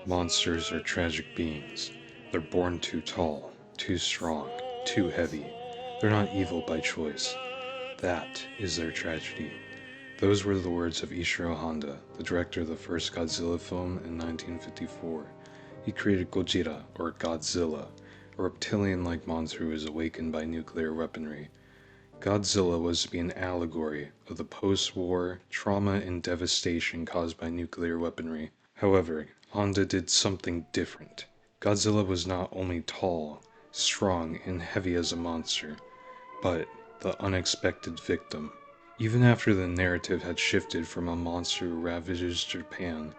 Monsters are tragic beings. They're born too tall, too strong, too heavy. They're not evil by choice. That is their tragedy. Those were the words of Ishiro Honda, the director of the first Godzilla film in 1954. He created Gojira, or Godzilla, a reptilian-like monster who was awakened by nuclear weaponry. Godzilla was to be an allegory of the post-war trauma and devastation caused by nuclear weaponry. However, Honda did something different. Godzilla was not only tall, strong, and heavy as a monster, but the unexpected victim. Even after the narrative had shifted from a monster who ravages Japan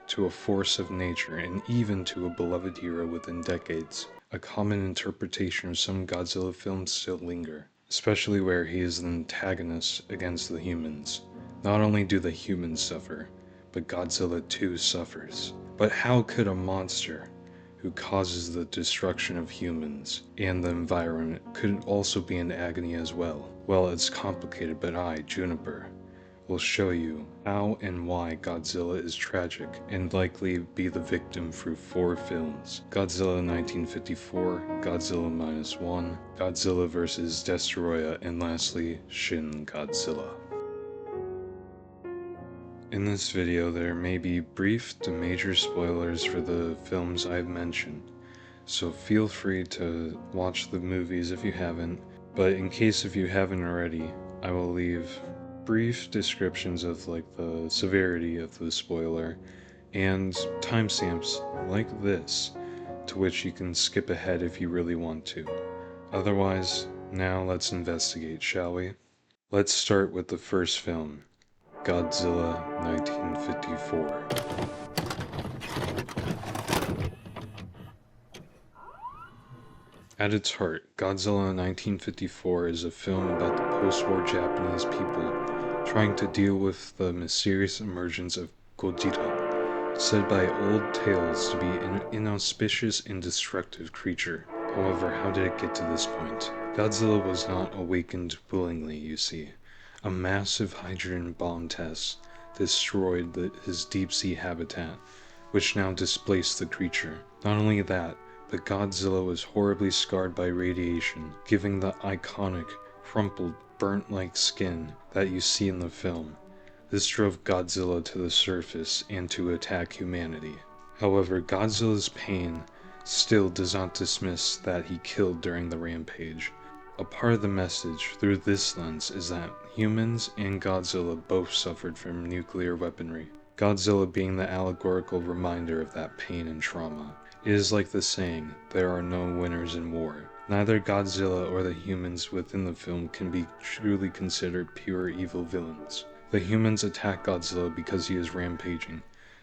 to a force of nature and even to a beloved hero within decades, a common interpretation of some Godzilla films still linger, especially where he is the antagonist against the humans. Not only do the humans suffer, but Godzilla too suffers. But how could a monster who causes the destruction of humans and the environment could also be in agony as well? Well, it's complicated, but I, Juniper, will show you how and why Godzilla is tragic and likely be the victim through 4 films: Godzilla 1954, Godzilla Minus One, Godzilla vs. Destroyah, and lastly, Shin Godzilla. In this video, there may be brief to major spoilers for the films I've mentioned, so feel free to watch the movies if you haven't, but in case if you haven't already, I will leave brief descriptions of the severity of the spoiler and timestamps like this, to which you can skip ahead if you really want to. Otherwise, now let's investigate, shall we? Let's start with the first film, Godzilla 1954. At its heart, Godzilla 1954 is a film about the post-war Japanese people trying to deal with the mysterious emergence of Gojira, said by old tales to be an inauspicious and destructive creature. However, how did it get to this point? Godzilla was not awakened willingly, you see. A massive hydrogen bomb test destroyed his deep-sea habitat, which now displaced the creature. Not only that, but Godzilla was horribly scarred by radiation, giving the iconic, crumpled, burnt-like skin that you see in the film. This drove Godzilla to the surface and to attack humanity. However, Godzilla's pain still does not dismiss that he killed during the rampage. A part of the message through this lens is that humans and Godzilla both suffered from nuclear weaponry, Godzilla being the allegorical reminder of that pain and trauma. It is like the saying, there are no winners in war. Neither Godzilla or the humans within the film can be truly considered pure evil villains. The humans attack Godzilla because he is rampaging,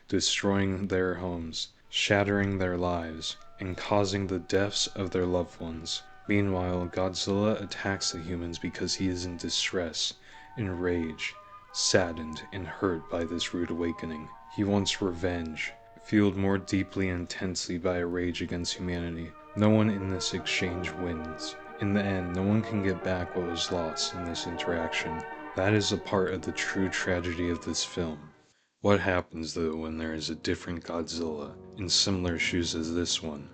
destroying their homes, shattering their lives, and causing the deaths of their loved ones. Meanwhile, Godzilla attacks the humans because he is in distress, enraged, saddened, and hurt by this rude awakening. He wants revenge, fueled more deeply and intensely by a rage against humanity. No one in this exchange wins. In the end, no one can get back what was lost in this interaction. That is a part of the true tragedy of this film. What happens though when there is a different Godzilla in similar shoes as this one,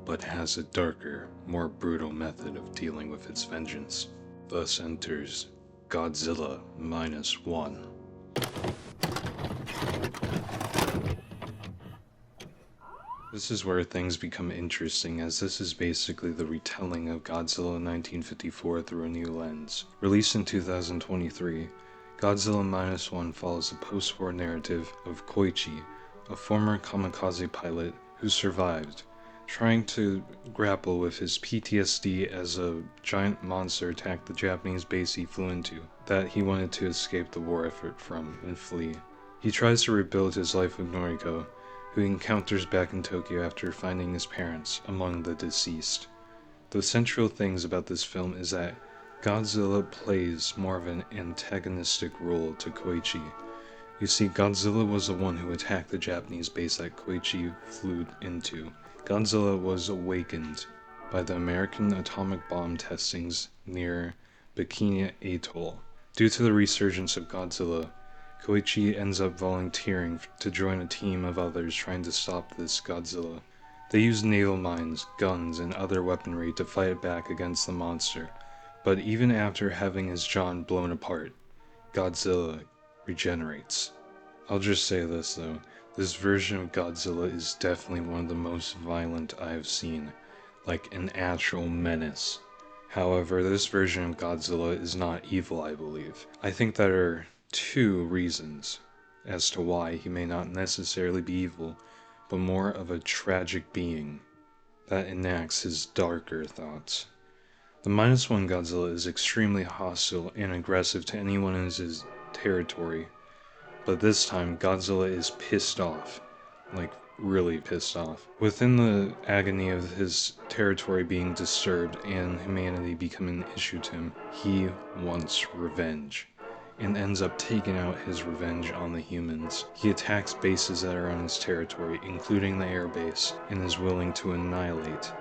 but has a darker, more brutal method of dealing with its vengeance? Thus enters Godzilla Minus One. This is where things become interesting, as this is basically the retelling of Godzilla 1954 through a new lens. Released in 2023, Godzilla Minus One follows the post-war narrative of Koichi, a former kamikaze pilot who survived, trying to grapple with his PTSD as a giant monster attacked the Japanese base he flew into, that he wanted to escape the war effort from and flee. He tries to rebuild his life with Noriko, who he encounters back in Tokyo after finding his parents among the deceased. The central things about this film is that Godzilla plays more of an antagonistic role to Koichi. You see, Godzilla was the one who attacked the Japanese base that Koichi flew into. Godzilla was awakened by the American atomic bomb testings near Bikini Atoll. Due to the resurgence of Godzilla, Koichi ends up volunteering to join a team of others trying to stop this Godzilla. They use naval mines, guns, and other weaponry to fight back against the monster, but even after having his jaw blown apart, Godzilla regenerates. I'll just say this though, this version of Godzilla is definitely one of the most violent I have seen, like an actual menace. However, this version of Godzilla is not evil, I believe. I think there are two reasons as to why he may not necessarily be evil, but more of a tragic being that enacts his darker thoughts. The Minus One Godzilla is extremely hostile and aggressive to anyone in his territory, but this time Godzilla is pissed off, like really pissed off. Within the agony of his territory being disturbed and humanity becoming an issue to him, he wants revenge, and ends up taking out his revenge on the humans. He attacks bases that are on his territory, including the air base, and is willing to annihilate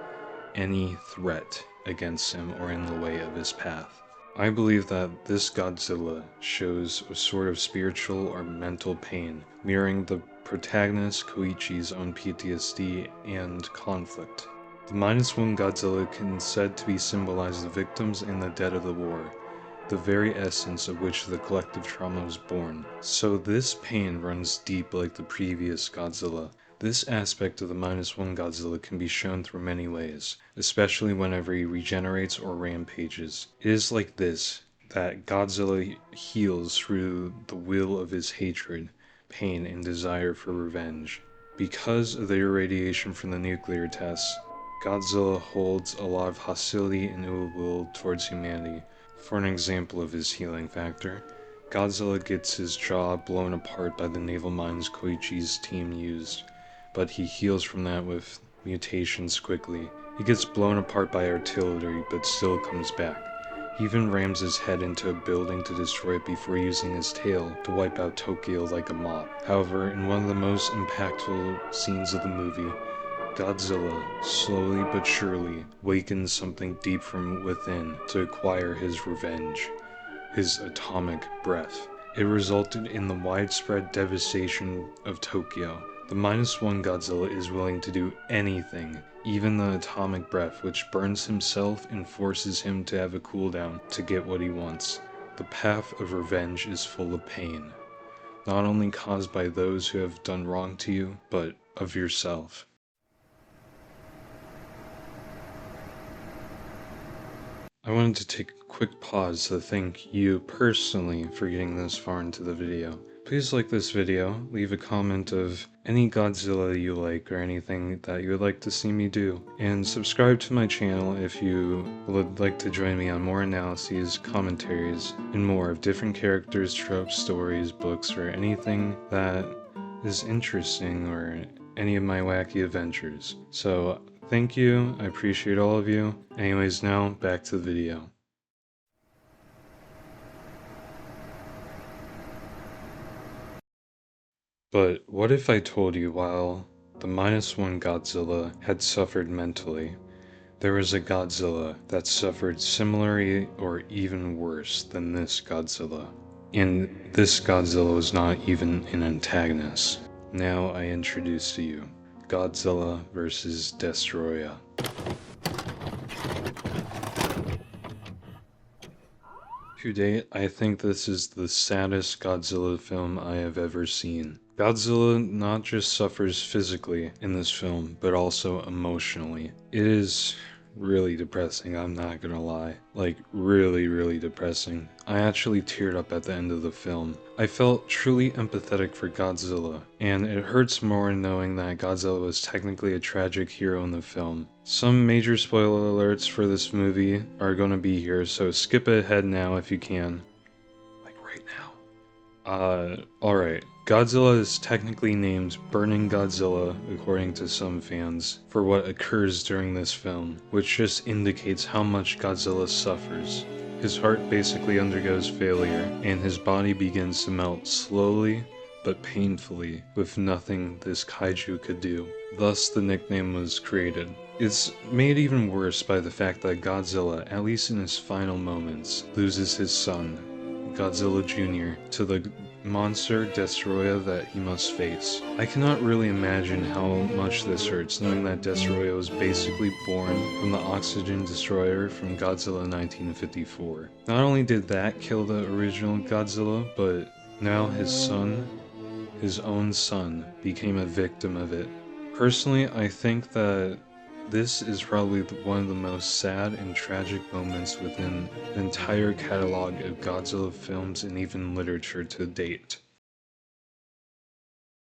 any threat against him or in the way of his path. I believe that this Godzilla shows a sort of spiritual or mental pain, mirroring the protagonist Koichi's own PTSD and conflict. The Minus One Godzilla can said to be symbolized the victims and the dead of the war, the very essence of which the collective trauma was born. So this pain runs deep like the previous Godzilla. This aspect of the Minus One Godzilla can be shown through many ways, especially whenever he regenerates or rampages. It is like this that Godzilla heals through the will of his hatred, pain, and desire for revenge. Because of the irradiation from the nuclear tests, Godzilla holds a lot of hostility and ill will towards humanity. For an example of his healing factor, Godzilla gets his jaw blown apart by the naval mines Koichi's team used, but he heals from that with mutations quickly. He gets blown apart by artillery, but still comes back. He even rams his head into a building to destroy it before using his tail to wipe out Tokyo like a mop. However, in one of the most impactful scenes of the movie, Godzilla, slowly but surely, wakens something deep from within to acquire his revenge, his atomic breath. It resulted in the widespread devastation of Tokyo. The Minus One Godzilla is willing to do anything, even the atomic breath, which burns himself and forces him to have a cooldown to get what he wants. The path of revenge is full of pain, not only caused by those who have done wrong to you, but of yourself. I wanted to take a quick pause to thank you personally for getting this far into the video. Please like this video, leave a comment of any Godzilla you like or anything that you would like to see me do, and subscribe to my channel if you would like to join me on more analyses, commentaries, and more of different characters, tropes, stories, books, or anything that is interesting or any of my wacky adventures. So, thank you, I appreciate all of you. Anyways, now back to the video. But what if I told you while the Minus One Godzilla had suffered mentally, there was a Godzilla that suffered similarly or even worse than this Godzilla? And this Godzilla was not even an antagonist. Now I introduce to you Godzilla vs. Destroyah. To date, I think this is the saddest Godzilla film I have ever seen. Godzilla not just suffers physically in this film, but also emotionally. It is really depressing, I'm not gonna lie. Like, really depressing. I actually teared up at the end of the film. I felt truly empathetic for Godzilla, and it hurts more knowing that Godzilla was technically a tragic hero in the film. Some major spoiler alerts for this movie are gonna be here, so skip ahead now if you can. Like right now. Alright. Godzilla is technically named Burning Godzilla, according to some fans, for what occurs during this film, which just indicates how much Godzilla suffers. His heart basically undergoes failure, and his body begins to melt slowly but painfully, with nothing this kaiju could do. Thus the nickname was created. It's made even worse by the fact that Godzilla, at least in his final moments, loses his son, Godzilla Jr., to the monster Destroyah that he must face. I cannot really imagine how much this hurts, knowing that Destroyah was basically born from the oxygen destroyer from Godzilla 1954. Not only did that kill the original Godzilla, but now his son, his own son, became a victim of it. Personally, I think that this is probably one of the most sad and tragic moments within the entire catalog of Godzilla films and even literature to date.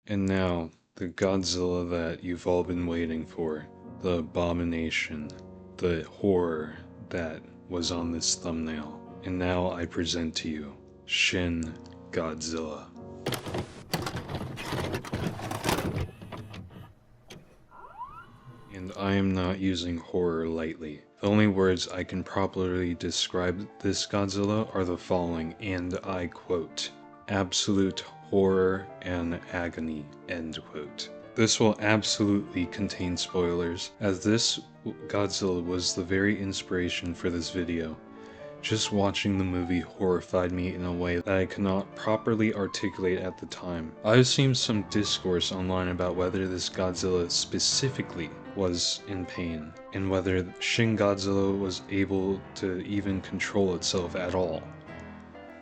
And now, the Godzilla that you've all been waiting for, the abomination, the horror that was on this thumbnail. And now I present to you, Shin Godzilla. And I am not using horror lightly. The only words I can properly describe this Godzilla are the following, and I quote, "absolute horror and agony," end quote. This will absolutely contain spoilers, as this Godzilla was the very inspiration for this video. Just watching the movie horrified me in a way that I could not properly articulate at the time. I've seen some discourse online about whether this Godzilla specifically was in pain, and whether Shin Godzilla was able to even control itself at all.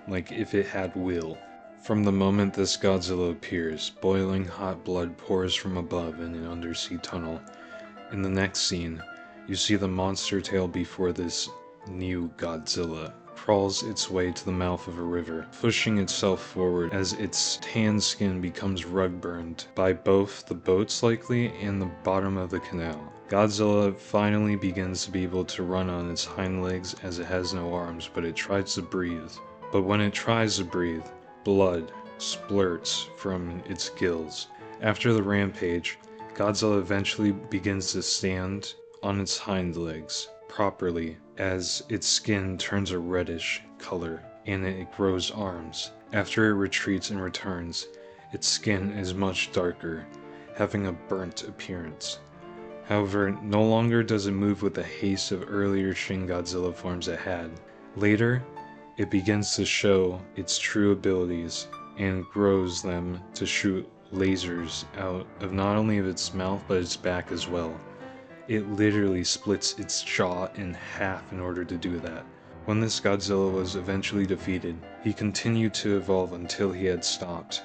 Like, if it had will. From the moment this Godzilla appears, boiling hot blood pours from above in an undersea tunnel. In the next scene, you see the monster tail before this new Godzilla crawls its way to the mouth of a river, pushing itself forward as its tan skin becomes rug-burned by both the boats likely and the bottom of the canal. Godzilla finally begins to be able to run on its hind legs as it has no arms, but it tries to breathe. But when it tries to breathe, blood splurts from its gills. After the rampage, Godzilla eventually begins to stand on its hind legs properly as its skin turns a reddish color and it grows arms. After it retreats and returns, its skin is much darker, having a burnt appearance. However, no longer does it move with the haste of earlier Shin Godzilla forms it had. Later, it begins to show its true abilities and grows them to shoot lasers out of not only of its mouth but its back as well. It literally splits its jaw in half in order to do that. When this Godzilla was eventually defeated, he continued to evolve until he had stopped,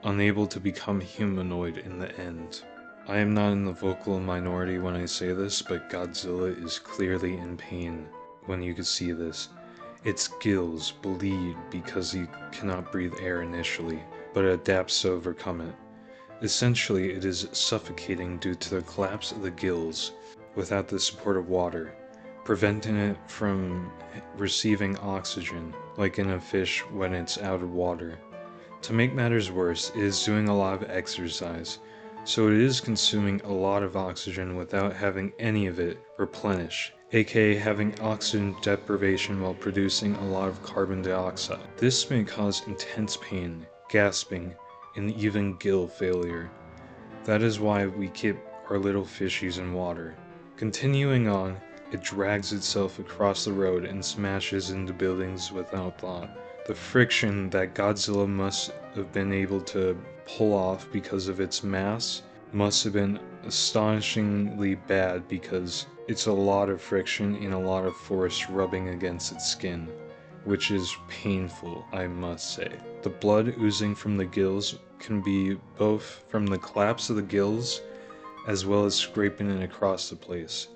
unable to become humanoid in the end. I am not in the vocal minority when I say this, but Godzilla is clearly in pain when you can see this. Its gills bleed because he cannot breathe air initially, but it adapts to overcome it. Essentially, it is suffocating due to the collapse of the gills without the support of water, preventing it from receiving oxygen, like in a fish when it's out of water. To make matters worse, it is doing a lot of exercise, so it is consuming a lot of oxygen without having any of it replenish, aka having oxygen deprivation while producing a lot of carbon dioxide. This may cause intense pain, gasping, and even gill failure. That is why we keep our little fishies in water. Continuing on, it drags itself across the road and smashes into buildings without thought. The friction that Godzilla must have been able to pull off because of its mass must have been astonishingly bad, because it's a lot of friction and a lot of force rubbing against its skin, which is painful, I must say. The blood oozing from the gills can be both from the collapse of the gills as well as scraping it across the place.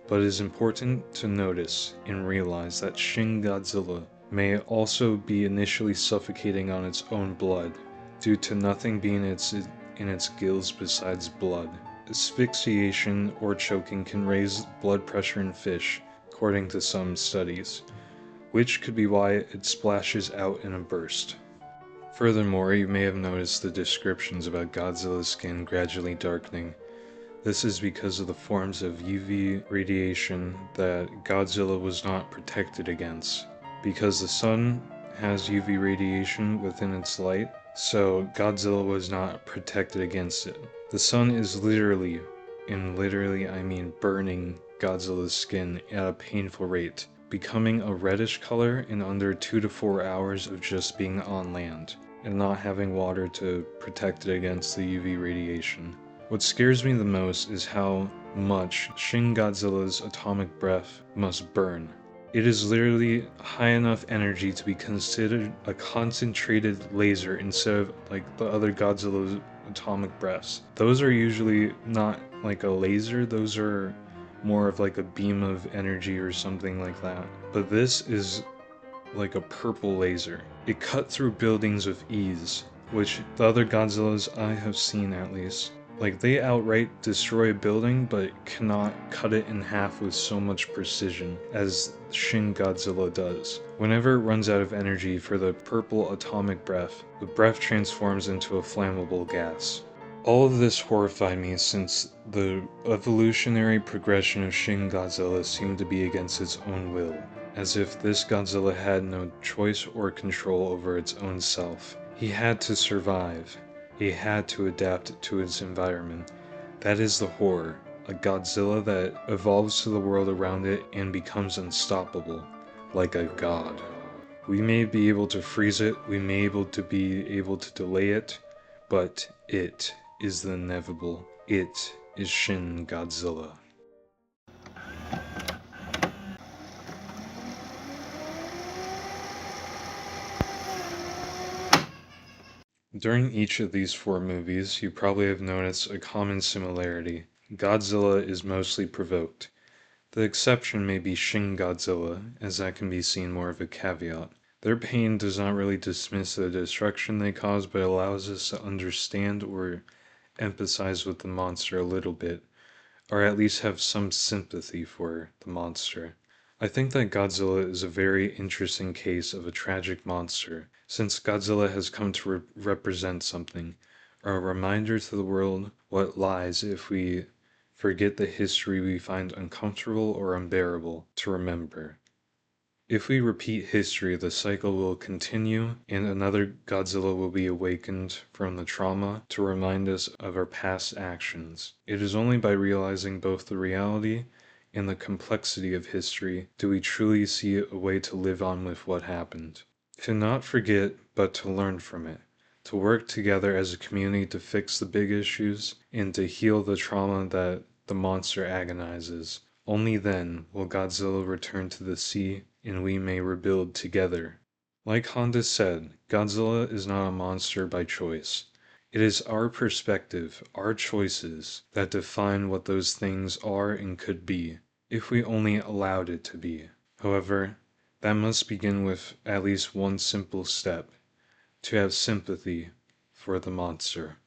But it is important to notice and realize that Shin Godzilla may also be initially suffocating on its own blood, due to nothing being in its gills besides blood. Asphyxiation or choking can raise blood pressure in fish, according to some studies, which could be why it splashes out in a burst. Furthermore, you may have noticed the descriptions about Godzilla's skin gradually darkening. This is because of the forms of UV radiation that Godzilla was not protected against. Because the sun has UV radiation within its light, so Godzilla was not protected against it. The sun is literally, and literally I mean burning Godzilla's skin at a painful rate, becoming a reddish color in under 2 to 4 hours of just being on land. and not having water to protect it against the UV radiation. What scares me the most is how much Shin Godzilla's atomic breath must burn. It is literally high enough energy to be considered a concentrated laser instead of like the other Godzilla's atomic breaths. Those are usually not like a laser, those are more of like a beam of energy or something like that. But this is like a purple laser. It cut through buildings with ease, which the other Godzillas I have seen at least, like they outright destroy a building but cannot cut it in half with so much precision as Shin Godzilla does. Whenever it runs out of energy for the purple atomic breath, the breath transforms into a flammable gas. All of this horrified me since the evolutionary progression of Shin Godzilla seemed to be against its own will, as if this Godzilla had no choice or control over its own self. He had to survive. He had to adapt to its environment. That is the horror, a Godzilla that evolves to the world around it and becomes unstoppable, like a god. We may be able to freeze it, we may be able to delay it, but it is the inevitable. It is Shin Godzilla. During each of these four movies, you probably have noticed a common similarity. Godzilla is mostly provoked. The exception may be Shin Godzilla, as that can be seen more of a caveat. Their pain does not really dismiss the destruction they cause, but allows us to understand or empathize with the monster a little bit, or at least have some sympathy for the monster. I think that Godzilla is a very interesting case of a tragic monster, since Godzilla has come to represent something, a reminder to the world what lies if we forget the history we find uncomfortable or unbearable to remember. If we repeat history, the cycle will continue, and another Godzilla will be awakened from the trauma to remind us of our past actions. It is only by realizing both the reality and the complexity of history do we truly see a way to live on with what happened. To not forget, but to learn from it. To work together as a community to fix the big issues and to heal the trauma that the monster agonizes. Only then will Godzilla return to the sea and we may rebuild together. Like Honda said, Godzilla is not a monster by choice. It is our perspective, our choices, that define what those things are and could be, if we only allowed it to be. However, that must begin with at least one simple step, to have sympathy for the monster.